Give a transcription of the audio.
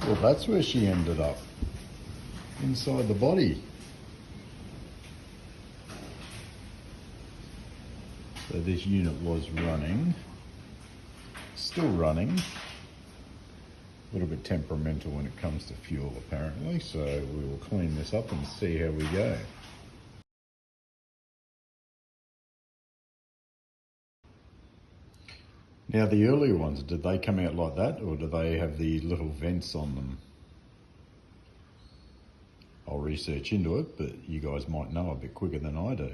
Well, that's where she ended up, inside the body. So this unit was running, still running. A little bit temperamental when it comes to fuel apparently, so we will clean this up and see how we go. Now the earlier ones, did they come out like that, or do they have the little vents on them? I'll research into it, but you guys might know a bit quicker than I do.